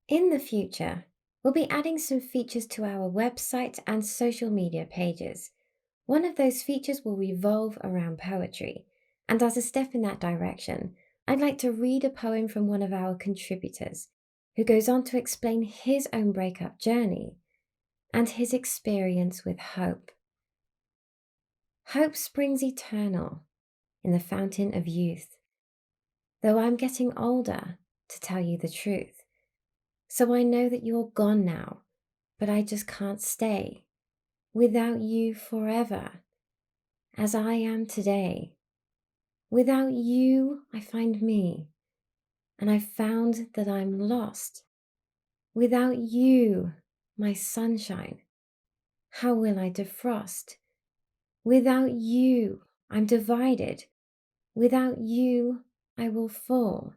In the future, we'll be adding some features to our website and social media pages. One of those features will revolve around poetry. And as a step in that direction, I'd like to read a poem from one of our contributors who goes on to explain his own breakup journey and his experience with hope. Hope springs eternal in the fountain of youth, though I'm getting older, to tell you the truth. So I know that you're gone now, but I just can't stay without you forever, as I am today. Without you, I find me, and I've found that I'm lost. Without you, my sunshine, how will I defrost? Without you, I'm divided. Without you, I will fall.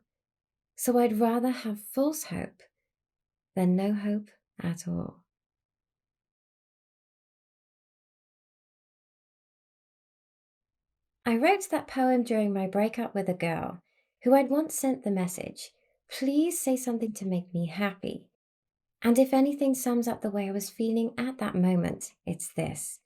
So I'd rather have false hope than no hope at all. I wrote that poem during my breakup with a girl who I'd once sent the message, please say something to make me happy. And if anything sums up the way I was feeling at that moment, it's this.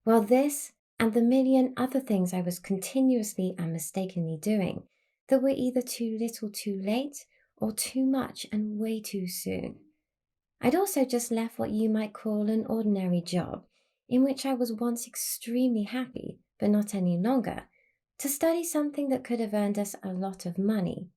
Well, this and the million other things I was continuously and mistakenly doing that were either too little too late or too much and way too soon. I'd also just left what you might call an ordinary job, in which I was once extremely happy, but not any longer, to study something that could have earned us a lot of money,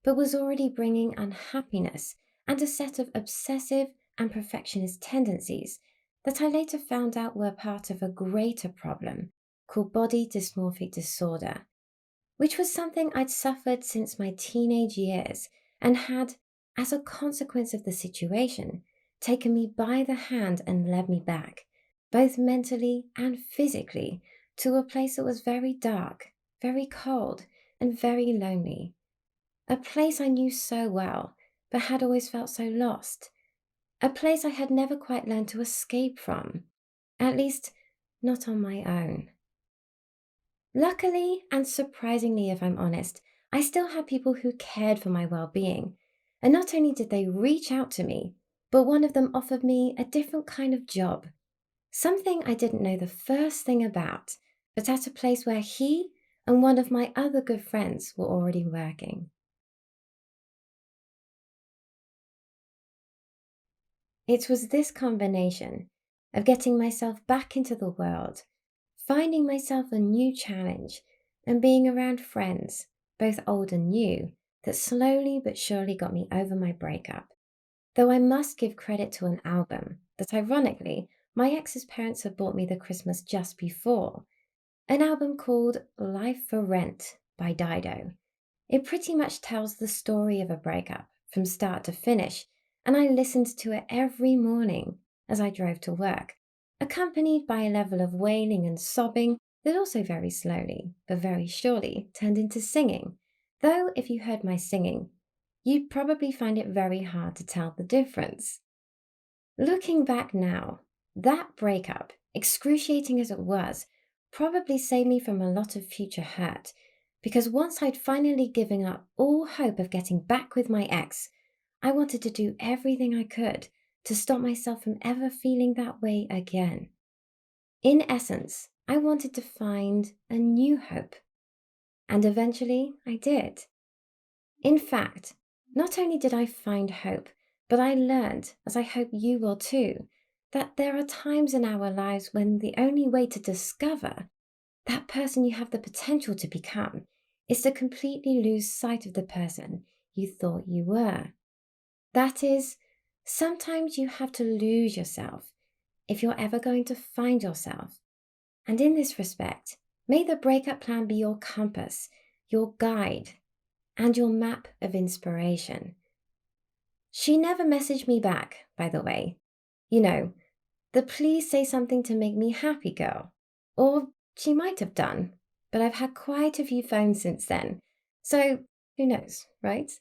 but was already bringing unhappiness and a set of obsessive and perfectionist tendencies that I later found out were part of a greater problem called body dysmorphic disorder, which was something I'd suffered since my teenage years and had, as a consequence of the situation, taken me by the hand and led me back, both mentally and physically, to a place that was very dark, very cold, and very lonely. A place I knew so well, but had always felt so lost. A place I had never quite learned to escape from, at least not on my own. Luckily, and surprisingly, if I'm honest, I still had people who cared for my well being. And not only did they reach out to me, but one of them offered me a different kind of job, something I didn't know the first thing about, but at a place where he and one of my other good friends were already working. It was this combination of getting myself back into the world, finding myself a new challenge, and being around friends, both old and new, that slowly but surely got me over my breakup. Though I must give credit to an album that, ironically, my ex's parents had bought me the Christmas just before, an album called Life for Rent by Dido. It pretty much tells the story of a breakup from start to finish, and I listened to it every morning as I drove to work, accompanied by a level of wailing and sobbing that also very slowly, but very surely, turned into singing. Though, if you heard my singing, you'd probably find it very hard to tell the difference. Looking back now, that breakup, excruciating as it was, probably saved me from a lot of future hurt, because once I'd finally given up all hope of getting back with my ex, I wanted to do everything I could to stop myself from ever feeling that way again. In essence, I wanted to find a new hope, and eventually I did. In fact, not only did I find hope, but I learned, as I hope you will too, that there are times in our lives when the only way to discover that person you have the potential to become is to completely lose sight of the person you thought you were. That is, sometimes you have to lose yourself if you're ever going to find yourself. And in this respect, may the breakup plan be your compass, your guide, and your map of inspiration. She never messaged me back, by the way. You know, the please say something to make me happy girl. Or she might have done, but I've had quite a few phones since then. So who knows, right?